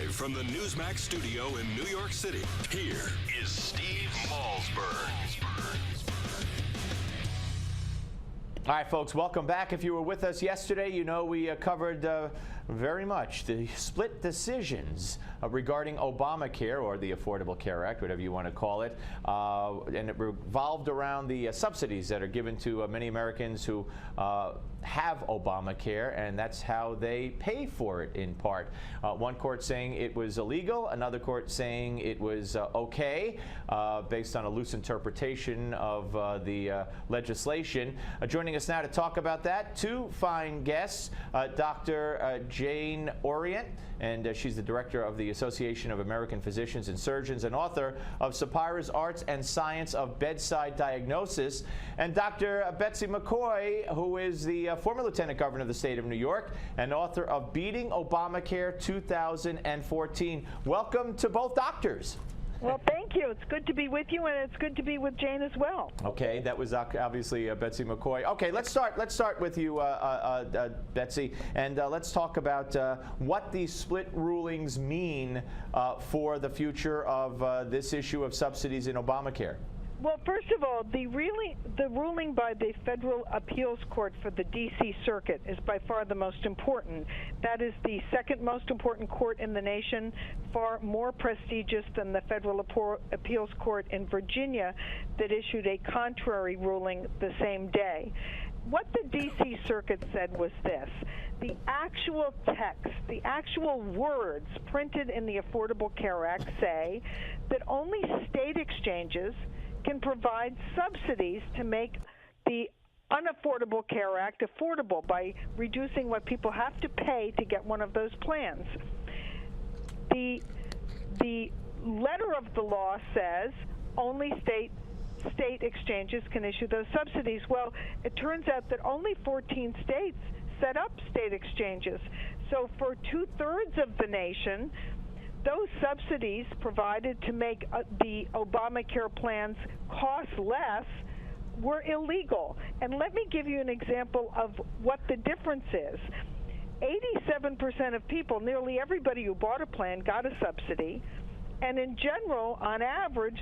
Live from the Newsmax studio in New York City, here is Steve Malzberg. All right, folks, welcome back. If you were with us yesterday, you know we covered very much the split decisions regarding Obamacare, or the Affordable Care Act, whatever you want to call it. And it revolved around the subsidies that are given to many Americans who have Obamacare, and that's how they pay for it in part. One court saying it was illegal, another court saying it was okay, based on a loose interpretation of the legislation. Joining us now to talk about that, two fine guests, Dr. Jane Orient, and she's the director of the Association of American Physicians and Surgeons and author of Sapira's Arts and Science of Bedside Diagnosis, and Dr. Betsy McCaughey, who is the former Lieutenant Governor of the state of New York and author of Beating Obamacare 2014. Welcome to both doctors. Well, thank you. It's good to be with you, and it's good to be with Jane as well. Okay, that was obviously Betsy McCaughey. Okay, let's start with you, Betsy, and let's talk about what these split rulings mean for the future of this issue of subsidies in Obamacare. Well, first of all, the ruling by the Federal Appeals Court for the D.C. Circuit is by far the most important. That is the second most important court in the nation, far more prestigious than the Federal Appeals Court in Virginia that issued a contrary ruling the same day. What the D.C. Circuit said was this: the actual text, the actual words printed in the Affordable Care Act say that only state exchanges can provide subsidies to make the Unaffordable Care Act affordable by reducing what people have to pay to get one of those plans. The letter of the law says only state exchanges can issue those subsidies. Well, it turns out that only 14 states set up state exchanges. So for 2/3 of the nation, those subsidies provided to make the Obamacare plans cost less were illegal. And let me give you an example of what the difference is. 87% of people, nearly everybody who bought a plan, got a subsidy. And in general, on average,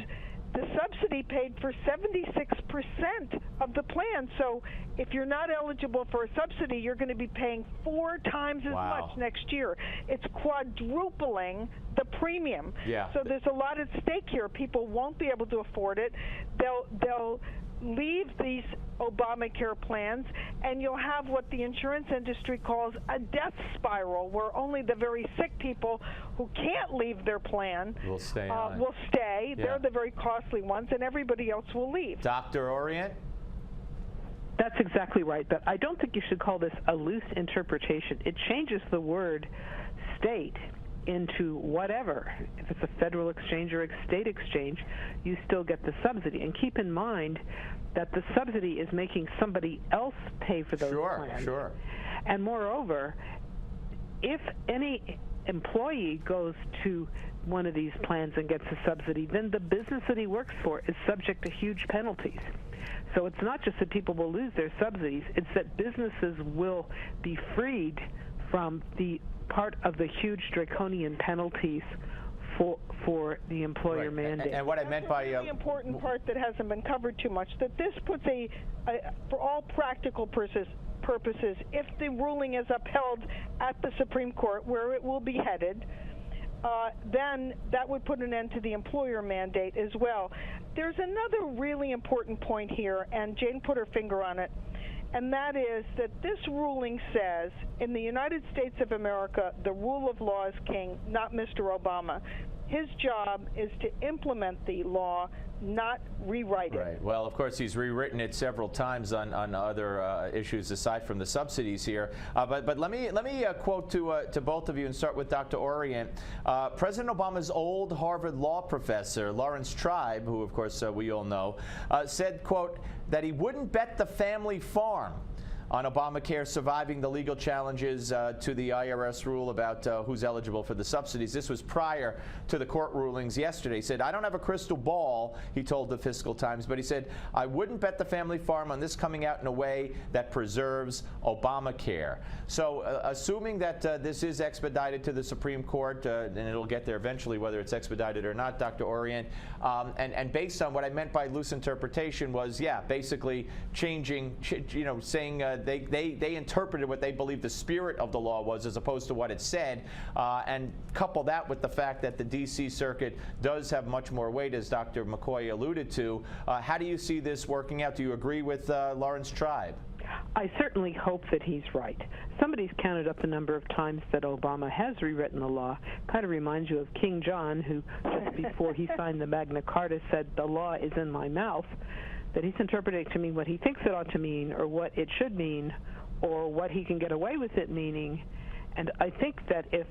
the subsidy paid for 76% of the plan. So if you're not eligible for a subsidy, you're going to be paying 4 times as much next year. It's quadrupling the premium. Yeah. So there's a lot at stake here. People won't be able to afford it. They'll leave these Obamacare plans, and you'll have what the insurance industry calls a death spiral, where only the very sick people who can't leave their plan will stay. Yeah. They're the very costly ones, and everybody else will leave. Dr. Orient? That's exactly right, but I don't think you should call this a loose interpretation. It changes the word state into whatever. If it's a federal exchange or a state exchange, you still get the subsidy. And keep in mind that the subsidy is making somebody else pay for those plans. Sure. And moreover, if any employee goes to one of these plans and gets a subsidy, then the business that he works for is subject to huge penalties. So it's not just that people will lose their subsidies, it's that businesses will be freed from the part of the huge draconian penalties for the employer mandate. And what I meant by the really important part that hasn't been covered too much, that this puts for all practical purposes, if the ruling is upheld at the Supreme Court, where it will be headed, then that would put an end to the employer mandate as well. There's another really important point here, and Jane put her finger on it, and that is that this ruling says, in the United States of America, the rule of law is king, not Mr. Obama. His job is to implement the law, not rewrite it. Right. Well, of course, he's rewritten it several times on other issues aside from the subsidies here. But let me quote to both of you and start with Dr. Orient. President Obama's old Harvard law professor, Lawrence Tribe, who of course we all know, said, quote, that he wouldn't bet the family farm on Obamacare surviving the legal challenges to the IRS rule about who's eligible for the subsidies. This was prior to the court rulings yesterday. He said, I don't have a crystal ball, he told the Fiscal Times, but he said, I wouldn't bet the family farm on this coming out in a way that preserves Obamacare. So assuming that this is expedited to the Supreme Court, and it'll get there eventually, whether it's expedited or not, Dr. Orient, and based on what I meant by loose interpretation was, yeah, basically changing, saying they interpreted what they believe the spirit of the law was as opposed to what it said, and couple that with the fact that the D.C. Circuit does have much more weight, as Dr. McCaughey alluded to. How do you see this working out? Do you agree with Lawrence Tribe? I certainly hope that he's right. Somebody's counted up the number of times that Obama has rewritten the law. Kind of reminds you of King John, who just before he signed the Magna Carta said, the law is in my mouth, that he's interpreting it to mean what he thinks it ought to mean, or what it should mean, or what he can get away with it meaning. And I think that if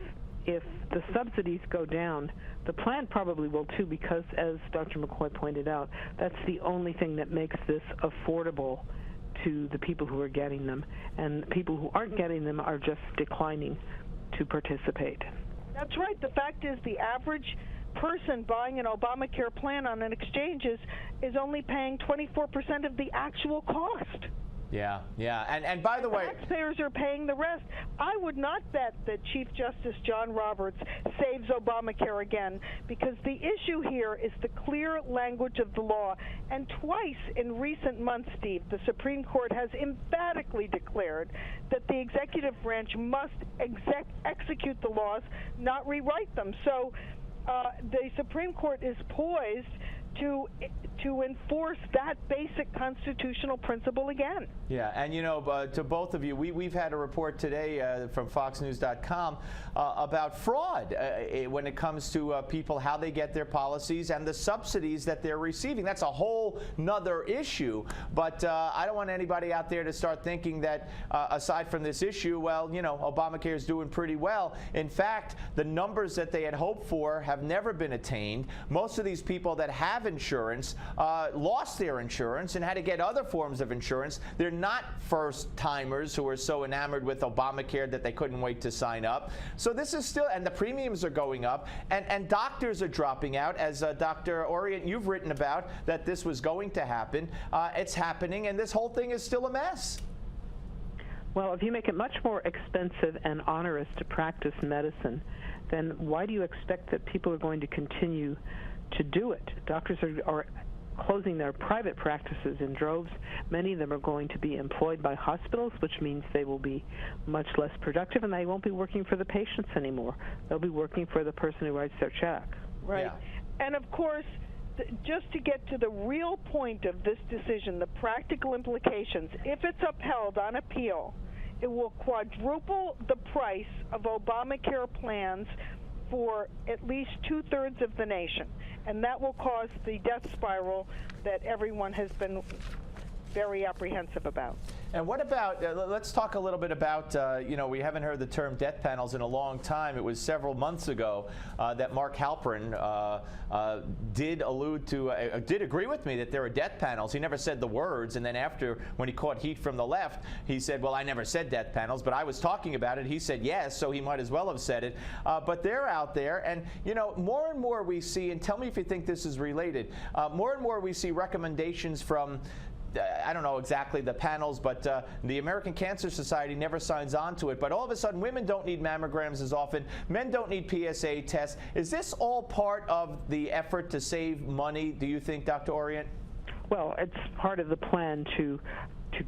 the subsidies go down, the plan probably will too, because as Dr. McCaughey pointed out, that's the only thing that makes this affordable to the people who are getting them, and people who aren't getting them are just declining to participate. That's right. The fact is the average person buying an Obamacare plan on an exchange is only paying 24% of the actual cost. Yeah, yeah. And by the way, taxpayers are paying the rest. I would not bet that Chief Justice John Roberts saves Obamacare again, because the issue here is the clear language of the law. And twice in recent months, Steve, the Supreme Court has emphatically declared that the executive branch must execute the laws, not rewrite them. So the Supreme Court is poised to enforce that basic constitutional principle again. Yeah, and to both of you, we've had a report today from FoxNews.com about fraud when it comes to people, how they get their policies and the subsidies that they're receiving. That's a whole nother issue, but I don't want anybody out there to start thinking that aside from this issue, well, Obamacare is doing pretty well. In fact, the numbers that they had hoped for have never been attained. Most of these people that have insurance lost their insurance and had to get other forms of insurance. They're not first-timers who are so enamored with Obamacare that they couldn't wait to sign up. So this is still, and the premiums are going up, and doctors are dropping out, as Dr. Orient, you've written about, that this was going to happen. It's happening, and this whole thing is still a mess. Well, if you make it much more expensive and onerous to practice medicine, then why do you expect that people are going to continue to do it? Doctors are closing their private practices in droves. Many of them are going to be employed by hospitals, which means they will be much less productive, and they won't be working for the patients anymore. They'll be working for the person who writes their check. Right. Yeah. And of course, just to get to the real point of this decision, the practical implications, if it's upheld on appeal, it will quadruple the price of Obamacare plans for at least 2/3 of the nation, and that will cause the death spiral that everyone has been very apprehensive about. And what about, let's talk a little bit about, we haven't heard the term death panels in a long time. It was several months ago that Mark Halperin did allude to, did agree with me that there are death panels. He never said the words, and then after, when he caught heat from the left, he said, well, I never said death panels, but I was talking about it. He said yes, so he might as well have said it. But they're out there, and more and more we see, and tell me if you think this is related, more and more we see recommendations from, I don't know exactly the panels, but the American Cancer Society never signs on to it. But all of a sudden, women don't need mammograms as often. Men don't need PSA tests. Is this all part of the effort to save money, do you think, Dr. Orient? Well, it's part of the plan to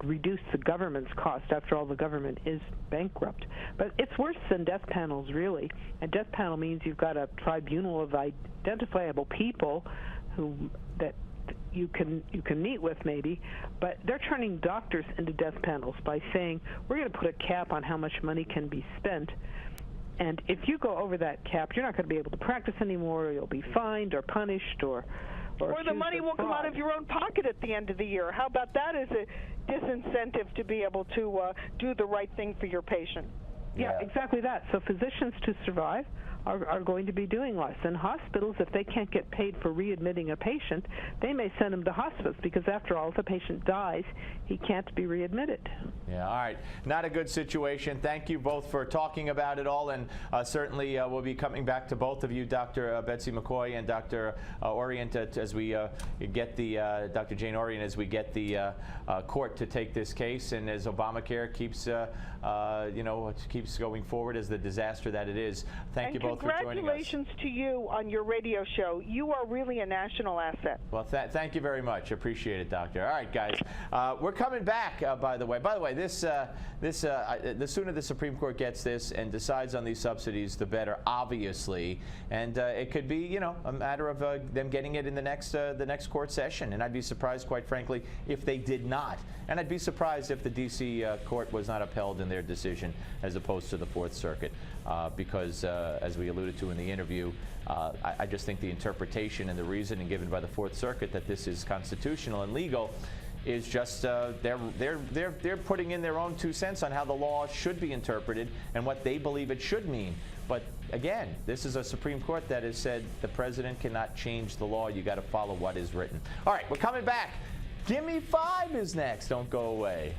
reduce the government's cost. After all, the government is bankrupt. But it's worse than death panels, really. A death panel means you've got a tribunal of identifiable people that you can meet with maybe, but they're turning doctors into death panels by saying, we're going to put a cap on how much money can be spent, and if you go over that cap, you're not going to be able to practice anymore, or you'll be fined or punished, or the money will come out of your own pocket at the end of the year. How about that as a disincentive to be able to do the right thing for your patient? Yeah, exactly that. So physicians, to survive, are going to be doing less. And hospitals, if they can't get paid for readmitting a patient, they may send him to hospice because, after all, if a patient dies, he can't be readmitted. Yeah, all right. Not a good situation. Thank you both for talking about it all, and certainly we'll be coming back to both of you, Dr. Betsy McCaughey and Dr. Orient, as we get the Dr. Jane Orient, as we get the court to take this case, and as Obamacare keeps keeps going forward as the disaster that it is. Thank you both for joining us. Congratulations to you on your radio show. You are really a national asset. Well, thank you very much. Appreciate it, Doctor. All right, guys, we're coming back. By the way, the sooner the Supreme Court gets this and decides on these subsidies, the better, obviously. And it could be, a matter of them getting it in the next court session. And I'd be surprised, quite frankly, if they did not. And I'd be surprised if the D.C. court was not upheld in their decision as opposed to the Fourth Circuit, because, as we alluded to in the interview, I just think the interpretation and the reasoning given by the Fourth Circuit that this is constitutional and legal is just they're putting in their own 2 cents on how the law should be interpreted and what they believe it should mean. But again, this is a Supreme Court that has said the president cannot change the law. You got to follow what is written. All right, we're coming back. Gimme 5 is next. Don't go away.